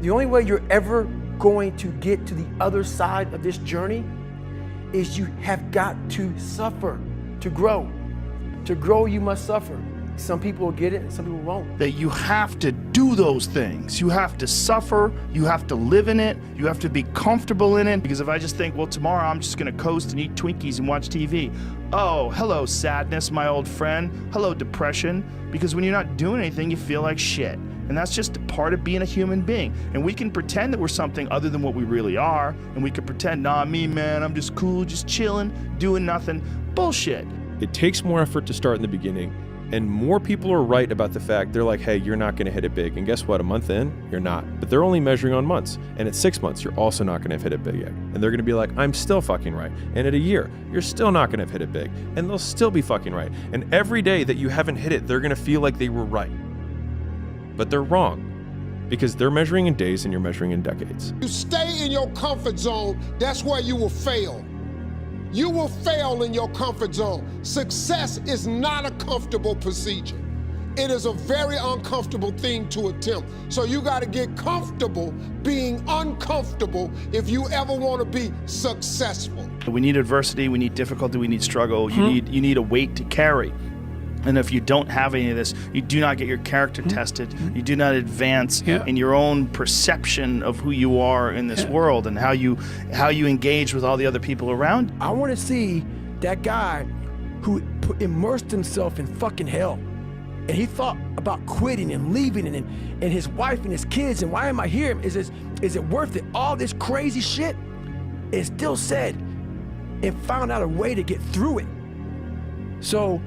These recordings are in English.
The only way you're ever going to get to the other side of this journey is you have got to suffer to grow. To grow, you must suffer. Some people will get it and some people won't. That you have to do those things. You have to suffer, you have to live in it, you have to be comfortable in it. Because if I just think, well, tomorrow I'm just gonna coast and eat Twinkies and watch TV. Oh, hello sadness, my old friend. Hello depression. Because when you're not doing anything, you feel like shit. And that's just a part of being a human being. And we can pretend that we're something other than what we really are. And we can pretend, nah, me, man, I'm just cool, just chilling, doing nothing. Bullshit. It takes more effort to start in the beginning. And more people are right about the fact, they're like, hey, you're not gonna hit it big. And guess what, a month in, you're not. But they're only measuring on months. And at 6 months, you're also not gonna have hit it big yet. And they're gonna be like, I'm still fucking right. And at a year, you're still not gonna have hit it big. And they'll still be fucking right. And every day that you haven't hit it, they're gonna feel like they were right. But they're wrong. Because they're measuring in days and you're measuring in decades. You stay in your comfort zone, that's where you will fail. You will fail in your comfort zone. Success is not a comfortable procedure. It is a very uncomfortable thing to attempt. So you got to get comfortable being uncomfortable if you ever want to be successful. We need adversity, we need difficulty, we need struggle. You need a weight to carry. And if you don't have any of this, you do not get your character tested. You do not advance in your own perception of who you are in this world and how you engage with all the other people around. I want to see that guy who immersed himself in fucking hell. And he thought about quitting and leaving and his wife and his kids, and why am I here? Is it worth it? All this crazy shit. And still said and found out a way to get through it. So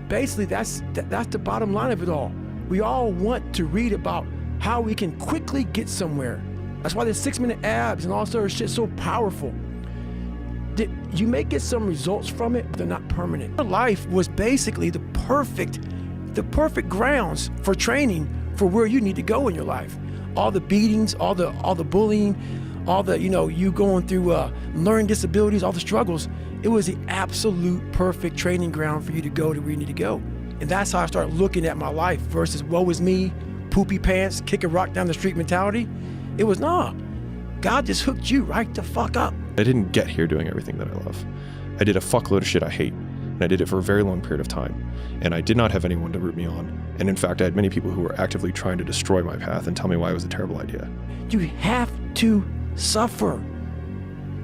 basically, that's the bottom line of it all. We all want to read about how we can quickly get somewhere. That's why the 6-minute abs and all sort of shit so powerful. You may get some results from it, but they're not permanent. Your life was basically the perfect grounds for training for where you need to go in your life. All the beatings, all the bullying, all the, you going through learning disabilities, all the struggles. It was the absolute perfect training ground for you to go to where you need to go. And that's how I started looking at my life versus woe is me, poopy pants, kick a rock down the street mentality. It was, nah, God just hooked you right the fuck up. I didn't get here doing everything that I love. I did a fuckload of shit I hate. And I did it for a very long period of time. And I did not have anyone to root me on. And in fact, I had many people who were actively trying to destroy my path and tell me why it was a terrible idea. You have to suffer.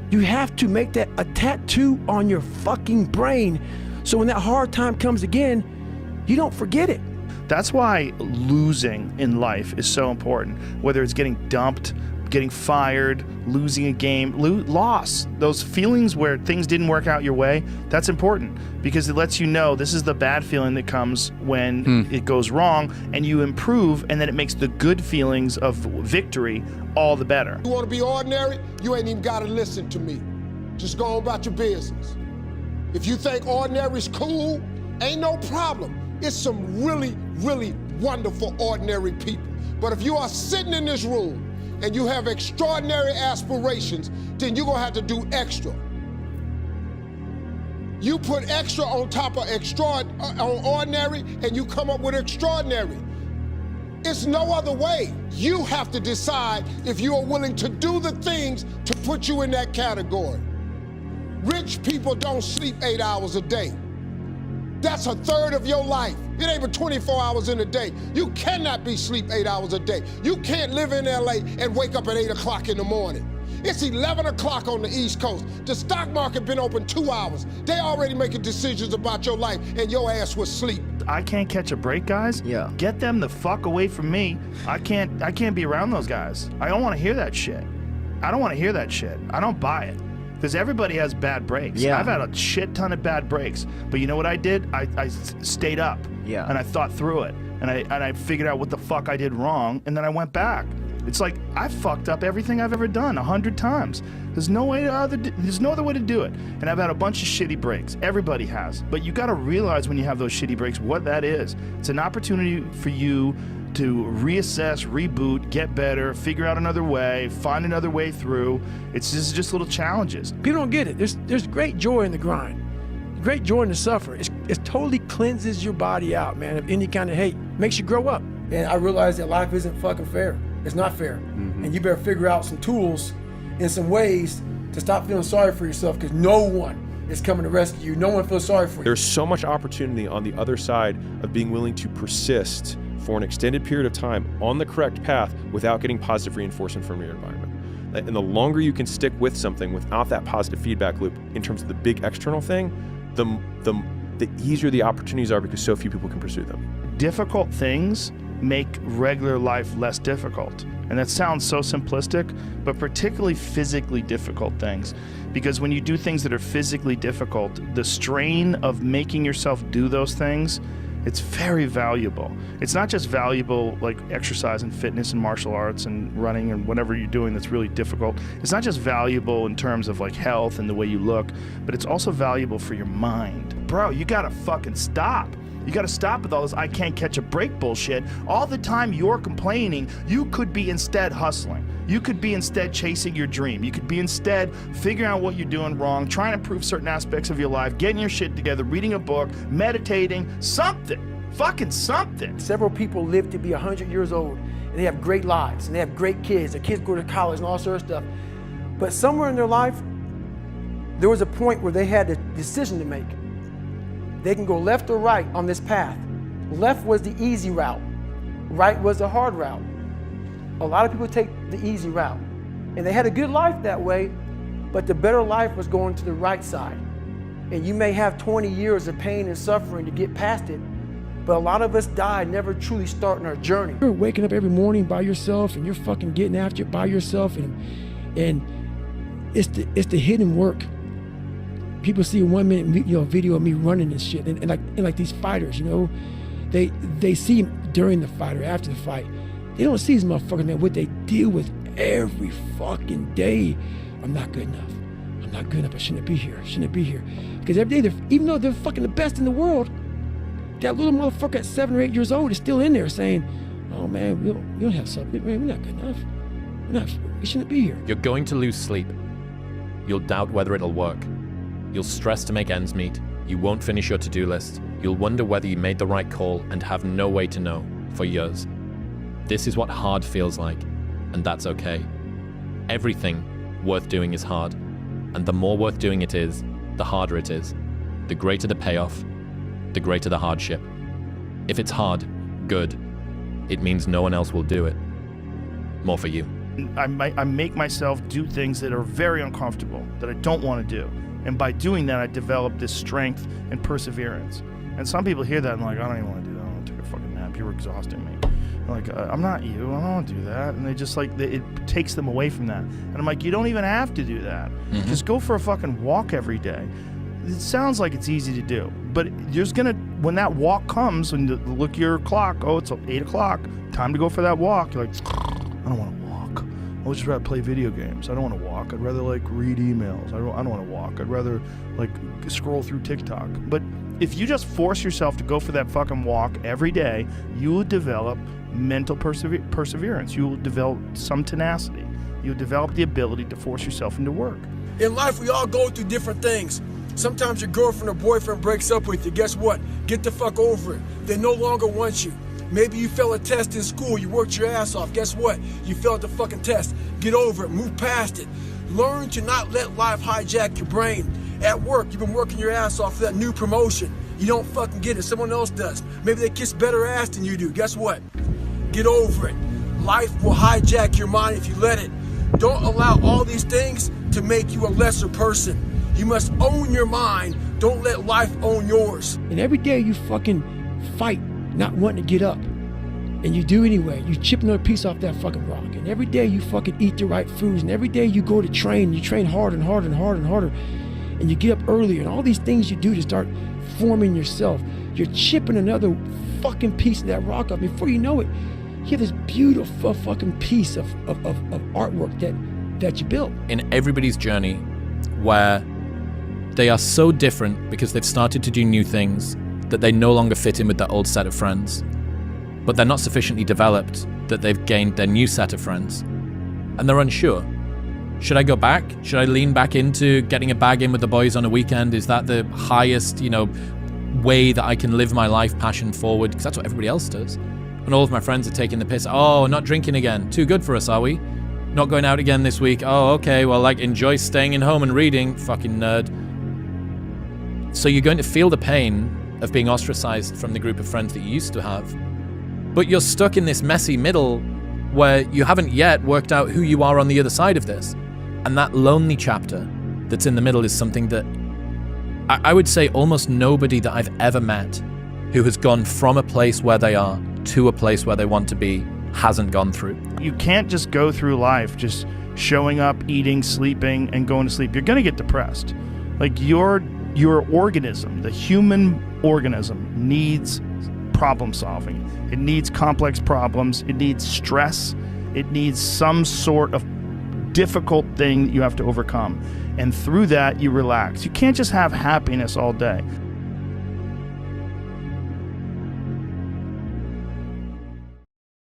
You have to make that a tattoo on your fucking brain so when that hard time comes again, you don't forget it. That's why losing in life is so important. Whether it's getting dumped, getting fired, losing a game, loss, those feelings where things didn't work out your way, that's important because it lets you know this is the bad feeling that comes when it goes wrong and you improve, and then it makes the good feelings of victory all the better. You want to be ordinary? You ain't even got to listen to me. Just go on about your business. If you think ordinary's cool, ain't no problem. It's some really, really wonderful ordinary people. But if you are sitting in this room and you have extraordinary aspirations, then you're gonna have to do extra. You put extra on top of on ordinary and you come up with extraordinary. It's no other way. You have to decide if you are willing to do the things to put you in that category. Rich people don't sleep 8 hours a day. That's a third of your life. It ain't but 24 hours in a day. You cannot be sleep 8 hours a day. You can't live in LA and wake up at 8 o'clock in the morning. It's 11 o'clock on the East Coast. The stock market been open 2 hours. They already making decisions about your life and your ass was asleep. I can't catch a break, guys. Yeah. Get them the fuck away from me. I can't be around those guys. I don't want to hear that shit. I don't want to hear that shit. I don't buy it. Because everybody has bad breaks. Yeah. I've had a shit ton of bad breaks. But you know what I did? I stayed up. Yeah. And I thought through it. And I figured out what the fuck I did wrong. And then I went back. It's like I fucked up everything I've ever done 100 times. There's no other way to do it. And I've had a bunch of shitty breaks. Everybody has. But you got to realize when you have those shitty breaks what that is. It's an opportunity for you to reassess, reboot, get better, figure out another way, find another way through. It's just little challenges. People don't get it. There's great joy in the grind. Great joy in the suffer. It totally cleanses your body out, man, of any kind of hate. Makes you grow up. And I realized that life isn't fucking fair. It's not fair. And you better figure out some tools and some ways to stop feeling sorry for yourself, because no one is coming to rescue you. No one feels sorry for you. There's so much opportunity on the other side of being willing to persist for an extended period of time on the correct path without getting positive reinforcement from your environment. And the longer you can stick with something without that positive feedback loop in terms of the big external thing, the easier the opportunities are, because so few people can pursue them. Difficult things make regular life less difficult. And that sounds so simplistic, but particularly physically difficult things. Because when you do things that are physically difficult, the strain of making yourself do those things, it's very valuable. It's not just valuable like exercise and fitness and martial arts and running and whatever you're doing that's really difficult. It's not just valuable in terms of like health and the way you look, but it's also valuable for your mind. Bro, you gotta fucking stop. You gotta stop with all this I can't catch a break bullshit. All the time you're complaining, you could be instead hustling. You could be instead chasing your dream. You could be instead figuring out what you're doing wrong, trying to improve certain aspects of your life, getting your shit together, reading a book, meditating, something. Fucking something. Several people live to be 100 years old, and they have great lives, and they have great kids. Their kids go to college and all sorts of stuff. But somewhere in their life, there was a point where they had a decision to make. They can go left or right on this path. Left was the easy route. Right was the hard route. A lot of people take the easy route. And they had a good life that way, but the better life was going to the right side. And you may have 20 years of pain and suffering to get past it, but a lot of us die never truly starting our journey. You're waking up every morning by yourself, and you're fucking getting after it by yourself, and it's the hidden work. People see a 1 minute video of me running and shit, and like these fighters, they see during the fight or after the fight. They don't see these motherfuckers, man, what they deal with every fucking day. I'm not good enough. I'm not good enough. I shouldn't be here. Because every day, even though they're fucking the best in the world, that little motherfucker at 7 or 8 years old is still in there saying, oh man, you don't have something. Man, we're not good enough. We shouldn't be here. You're going to lose sleep. You'll doubt whether it'll work. You'll stress to make ends meet. You won't finish your to-do list. You'll wonder whether you made the right call and have no way to know for years. This is what hard feels like, and that's okay. Everything worth doing is hard, and the more worth doing it is, the harder it is. The greater the payoff, the greater the hardship. If it's hard, good. It means no one else will do it. More for you. I make myself do things that are very uncomfortable, that I don't want to do. And by doing that, I develop this strength and perseverance. And some people hear that and like, I don't even want to do that. I don't want to take a fucking nap. You're exhausting me. Like, I'm not you. I don't want to do that. And they just like, it takes them away from that. And I'm like, you don't even have to do that. Mm-hmm. Just go for a fucking walk every day. It sounds like it's easy to do, but there's when that walk comes and you look at your clock, oh, it's 8 o'clock, time to go for that walk. You're like, I don't want to walk. I would just rather play video games. I don't want to walk. I'd rather like read emails. I don't want to walk. I'd rather like scroll through TikTok. But if you just force yourself to go for that fucking walk every day, you will develop mental perseverance. You will develop some tenacity. You'll develop the ability to force yourself into work. In life, we all go through different things. Sometimes your girlfriend or boyfriend breaks up with you. Guess what? Get the fuck over it. They no longer want you. Maybe you failed a test in school. You worked your ass off. Guess what? You failed the fucking test. Get over it. Move past it. Learn to not let life hijack your brain. At work, you've been working your ass off for that new promotion. You don't fucking get it. Someone else does. Maybe they kiss better ass than you do. Guess what? Get over it. Life will hijack your mind if you let it. Don't allow all these things to make you a lesser person. You must own your mind. Don't let life own yours. And every day you fucking fight not wanting to get up. And you do anyway. You chip another piece off that fucking rock. And every day you fucking eat the right foods. And every day you go to train. You train harder and harder and harder and harder. And you get up earlier. And all these things you do to start forming yourself. You're chipping another fucking piece of that rock up. Before you know it, you have this beautiful fucking piece of artwork that you built. In everybody's journey, where they are so different because they've started to do new things that they no longer fit in with their old set of friends, but they're not sufficiently developed that they've gained their new set of friends, and they're unsure. Should I go back? Should I lean back into getting a bag in with the boys on a weekend? Is that the highest, way that I can live my life passion forward? Because that's what everybody else does. And all of my friends are taking the piss. Oh, not drinking again. Too good for us, are we? Not going out again this week. Oh, okay. Well, like, enjoy staying in home and reading. Fucking nerd. So you're going to feel the pain of being ostracized from the group of friends that you used to have. But you're stuck in this messy middle where you haven't yet worked out who you are on the other side of this. And that lonely chapter that's in the middle is something that I would say almost nobody that I've ever met who has gone from a place where they are to a place where they want to be hasn't gone through. You can't just go through life just showing up, eating, sleeping, and going to sleep. You're going to get depressed. Like your organism, the human organism, needs problem solving. It needs complex problems. It needs stress. It needs some sort of difficult thing that you have to overcome. And through that, you relax. You can't just have happiness all day.